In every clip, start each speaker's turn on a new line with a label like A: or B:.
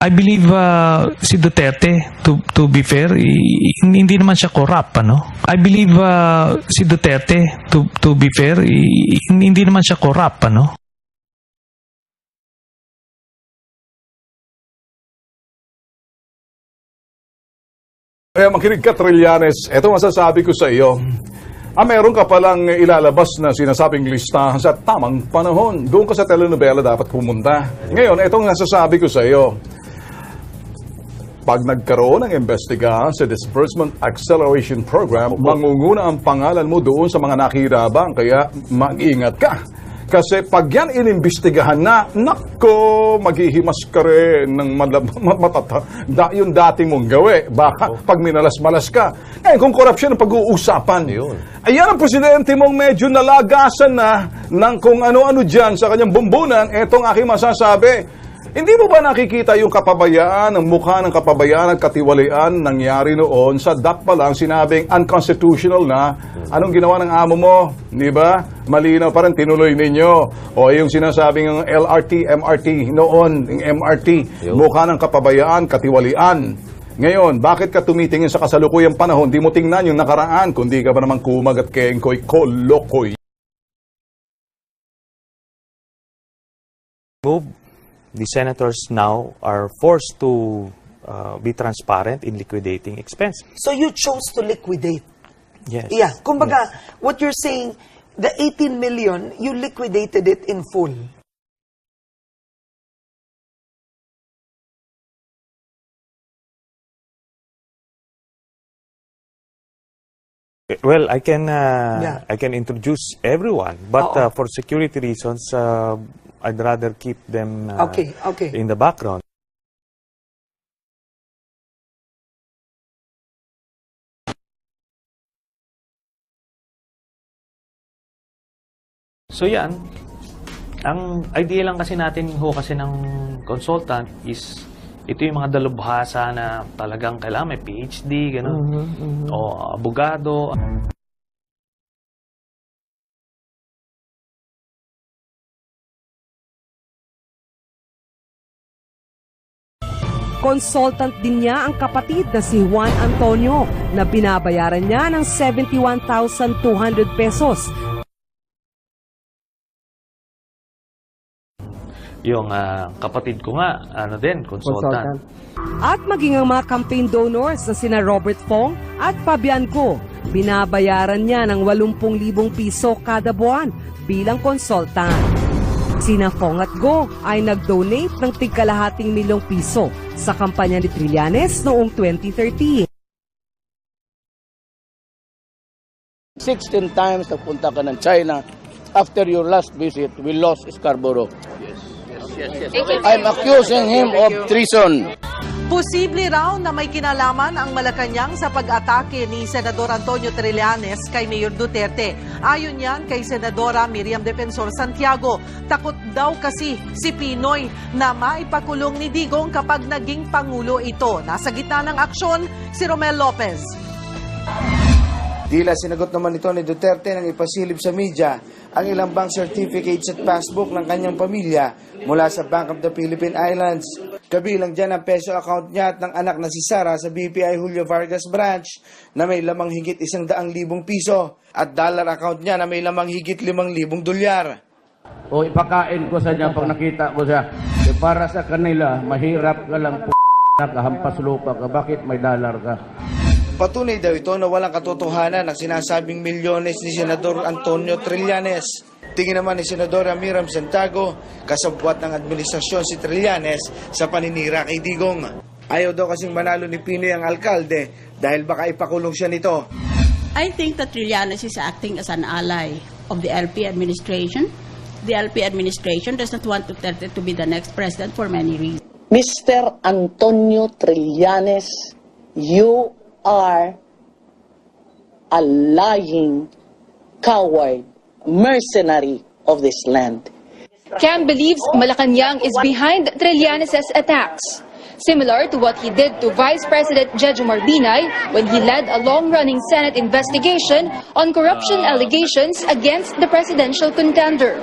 A: I believe si Duterte, to be fair, hindi naman siya corrupt, ano? I believe si Duterte, to be fair, hindi naman siya corrupt, ano?
B: Kaya makinig ka, Trillanes, ito masasabi ko sa iyo. Meron ka palang ilalabas na sinasabing listahan sa tamang panahon. Doon ka sa telenovela dapat pumunta. Ngayon, itong nasasabi ko sa iyo. Pag nagkaroon ng investigahan sa Disbursement Acceleration Program, mangunguna ang pangalan mo doon sa mga nakirabang. Kaya mag-ingat ka. Kasi pag yan inimbestigahan na, nako, maghihimas ka rin ng yung dati mong gawi. Baka pag minalas-malas ka. Ngayon, kung korupsyon ang pag-uusapan, ayan ang presidente mong medyo nalagasan na ng kung ano-ano dyan sa kanyang bumbunan, etong aking masasabi. Hindi mo ba nakikita yung kapabayaan, ang mukha ng kapabayaan at katiwalian nangyari noon sa DAP pa lang sinabing unconstitutional na? Anong ginawa ng amo mo? Di ba? Malinaw pa rin, tinuloy ninyo. O yung sinasabing LRT, MRT noon, yung MRT, mukha ng kapabayaan, katiwalian. Ngayon, bakit ka tumitingin sa kasalukuyang panahon? Di mo tingnan yung nakaraan, kundi ka ba naman kumag at kengkoy, kolokoy.
C: The senators now are forced to be transparent in liquidating expense.
D: So you chose to liquidate?
C: Yes.
D: Yeah. Kumbaga, what you're saying, the 18 million, you liquidated it in full.
C: Well, I can introduce everyone, but for security reasons, I'd rather keep them in the background. So yan, ang idea lang kasi natin kasi ng consultant is ito yung mga dalubhasa na talagang kailangan may PhD, gano'n, o abogado.
E: Consultant din niya ang kapatid na si Juan Antonio na binabayaran niya ng 71,200 pesos.
C: Yung kapatid ko nga, consultant.
E: At maging ang mga campaign donors na sina Robert Fong at Fabian Go, binabayaran niya ng 80,000 piso kada buwan bilang consultant. Sina Fong at Go ay nag-donate ng tig-kalahating milyong piso sa kampanya ni Trillanes noong 2013.
F: 16 times nagpunta ka ng China. After your last visit, we lost Scarborough. Yes. I'm accusing him of treason.
G: Posible raw na may kinalaman ang Malacanang sa pag-atake ni Senador Antonio Trillanes kay Mayor Duterte. Ayon yan kay Senadora Miriam Defensor Santiago. Takot daw kasi si Pinoy na maipakulong ni Digong kapag naging Pangulo ito. Nasa gitna ng aksyon, si Romel Lopez.
H: Tila sinagot naman ito ni Duterte nang ipasilip sa media ang ilang bank certificates at passbook ng kanyang pamilya mula sa Bank of the Philippine Islands. Kabilang dyan ang peso account niya at ng anak na si Sara sa BPI Julio Vargas branch na may lamang higit 100,000 piso at dollar account niya na may lamang higit 5,000 dolyar.
F: O ipakain ko sa niya pag nakita ko siya. Para sa kanila, mahirap ka lang nakahampas lupa ka. Bakit may dollar ka?
H: Patunay daw ito na walang katotohanan ang sinasabing milyones ni Senador Antonio Trillanes. Tingin naman ni Senadora Miriam Santiago, kasabwat ng administrasyon si Trillanes sa paninira kay Digong. Ayaw daw kasing manalo ni Pinoy ang alkalde dahil baka ipakulong siya nito.
I: I think that Trillanes is acting as an ally of the LP administration. The LP administration does not want Duterte to be the next president for many reasons.
J: Mr. Antonio Trillanes, you are a lying coward, mercenary of this land.
K: Cam believes Malacanang is behind Trillanes' attacks, similar to what he did to Vice President Jejomar Binay when he led a long-running Senate investigation on corruption allegations against the presidential contender.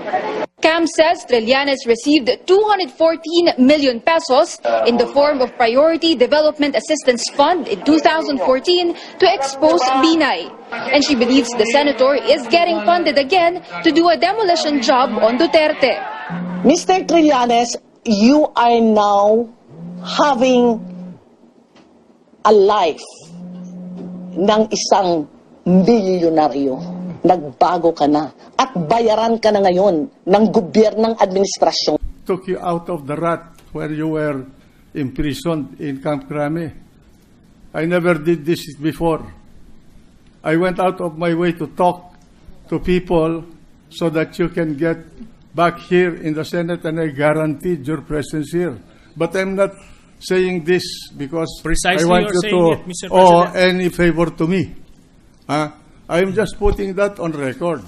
K: CAM says Trillanes received 214 million pesos in the form of Priority Development Assistance Fund in 2014 to expose Binay. And she believes the senator is getting funded again to do a demolition job on Duterte.
J: Mr. Trillanes, you are now having a life ng isang milyonaryo. Nagbago ka na at bayaran ka na ngayon ng gobyernong administrasyon.
L: Took you out of the rut where you were imprisoned in Camp Crame. I never did this before. I went out of my way to talk to people so that you can get back here in the Senate, and I guaranteed your presence here. But I'm not saying this because
M: Precisely
L: I want
M: you're
L: you
M: saying
L: to
M: it, Mr.
L: owe
M: President.
L: any favor to me. I'm just putting that on record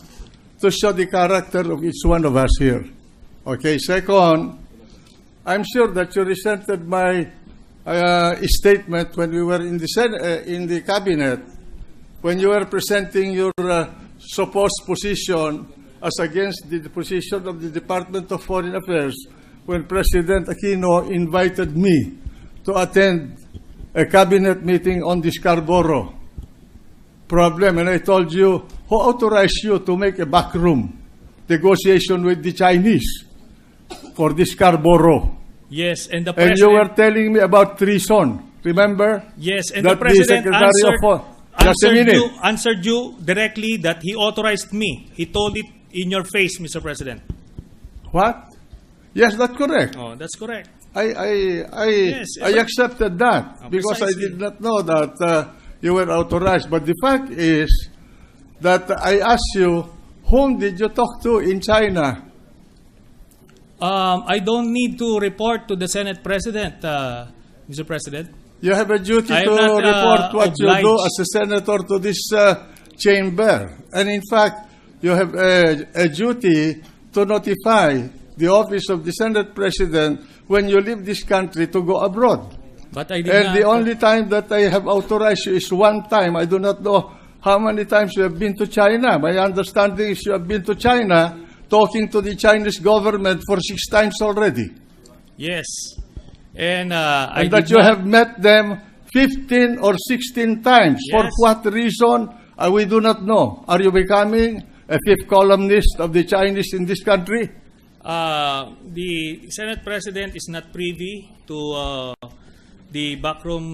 L: to show the character of each one of us here. Okay, second, I'm sure that you resented my statement when we were in the cabinet, when you were presenting your supposed position as against the position of the Department of Foreign Affairs, when President Aquino invited me to attend a cabinet meeting on the Scarborough problem, and I told you, who authorized you to make a backroom negotiation with the Chinese for the Scarborough?
M: Yes, and the
L: And
M: president...
L: you were telling me about treason, remember?
M: Yes, and
L: that
M: the president
L: answered
M: you directly that he authorized me. He told it in your face, Mr. President.
L: What? Yes, that's correct.
M: Oh, that's correct.
L: I accepted that because I did not know that you were authorized. But the fact is that I asked you, whom did you talk to in China?
M: I don't need to report to the Senate President, Mr. President.
L: You have a duty
M: I
L: to
M: am not,
L: report what
M: obliged.
L: you do as a senator to this chamber. And in fact, you have a duty to notify the office of the Senate President when you leave this country to go abroad.
M: But I did
L: And
M: not.
L: the only time that I have authorized you is one time. I do not know how many times you have been to China. My understanding is you have been to China talking to the Chinese government for 6 times already.
M: Yes. And
L: And that you have met them 15 or 16 times.
M: Yes.
L: For what reason, we do not know. Are you becoming a fifth columnist of the Chinese in this country?
M: The Senate President is not privy to the backroom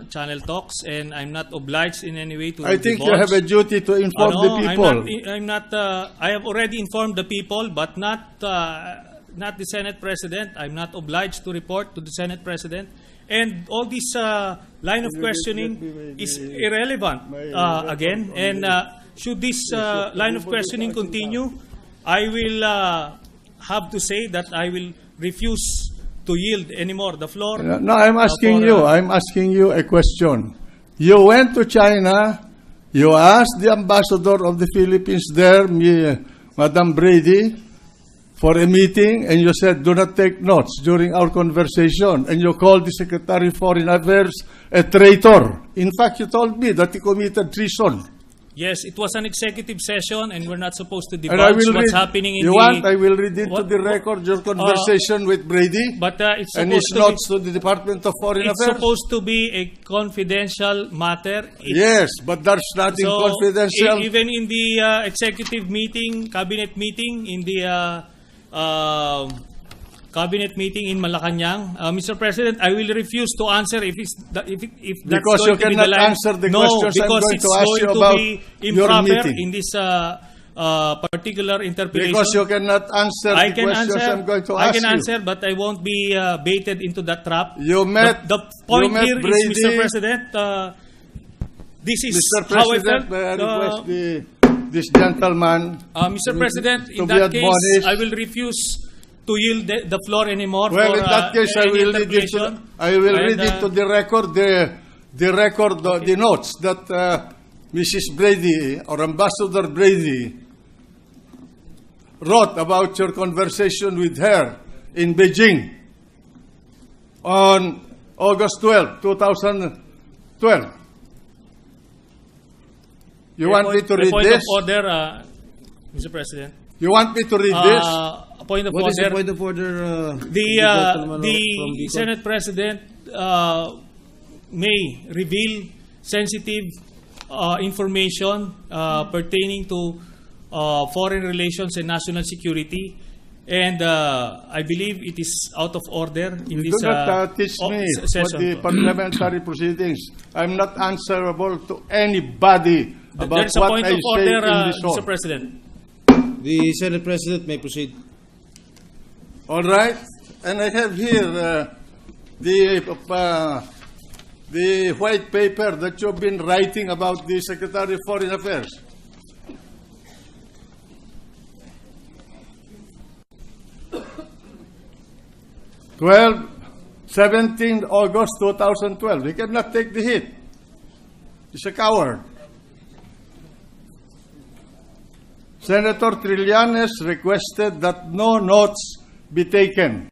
M: channel talks, and I'm not obliged in any way to
L: I think you
M: divulge.
L: have a duty to inform the people.
M: I'm not. I have already informed the people, but not the Senate President. I'm not obliged to report to the Senate President. And all this line of questioning is irrelevant again. And should this line of questioning continue, I will have to say that I will refuse to yield anymore the floor.
L: No, I'm asking you. I'm asking you a question. You went to China. You asked the ambassador of the Philippines there, Madam Brady, for a meeting, and you said, do not take notes during our conversation. And you called the Secretary of Foreign Affairs a traitor. In fact, you told me that he committed treason.
M: Yes, it was an executive session, and we're not supposed to
L: And I
M: divulge
L: will
M: what's
L: read,
M: happening in
L: you
M: the...
L: want, I will read into the record your conversation with Brady
M: But it's
L: and
M: supposed
L: his notes to the Department of Foreign
M: It's
L: Affairs.
M: supposed to be a confidential matter.
L: Yes, but there's nothing confidential.
M: Even in the executive meeting, cabinet meeting, in the cabinet meeting in Malacanang, Mr. President, I will refuse to answer if that's
L: Because
M: going
L: you
M: to be the
L: cannot
M: line.
L: answer the
M: No,
L: questions I'm
M: because
L: going
M: it's
L: to ask
M: going
L: you
M: to
L: about
M: be
L: your
M: improper
L: meeting.
M: in this particular interpretation.
L: Because you cannot answer the questions I'm going to ask you.
M: I can answer, but I won't be baited into that trap.
L: You met
M: The point here
L: Brady,
M: is, Mr. President, this is
L: Mr.
M: how I
L: President,
M: felt.
L: may I request this gentleman
M: Mr. President,
L: to
M: in
L: be
M: that case,
L: admonished.
M: I will refuse to yield the floor anymore.
L: Well,
M: for,
L: in that case, I
M: any
L: will read it. To the record the notes that Mrs. Brady or Ambassador Brady wrote about your conversation with her in Beijing on August 12, 2012. You want me to read
M: point
L: this?
M: of order, Mr. President.
L: You want me to read this?
M: point of
N: What is
M: order.
N: the point of order?
M: The Senate President may reveal sensitive information pertaining to foreign relations and national security. And I believe it is out of order in
L: You
M: this
L: do not teach me what
M: session.
L: the parliamentary proceedings. I'm not answerable to anybody
M: There
L: about
M: is a
L: what
M: point
L: I
M: of
L: say
M: order,
L: in this hall.
M: Mr. President.
N: The Senate President may proceed.
L: All right, and I have here the white paper that you've been writing about the Secretary of Foreign Affairs. Well, 17 August 2012. He cannot take the hit. He's a coward. Senator Trillanes requested that no notes be taken.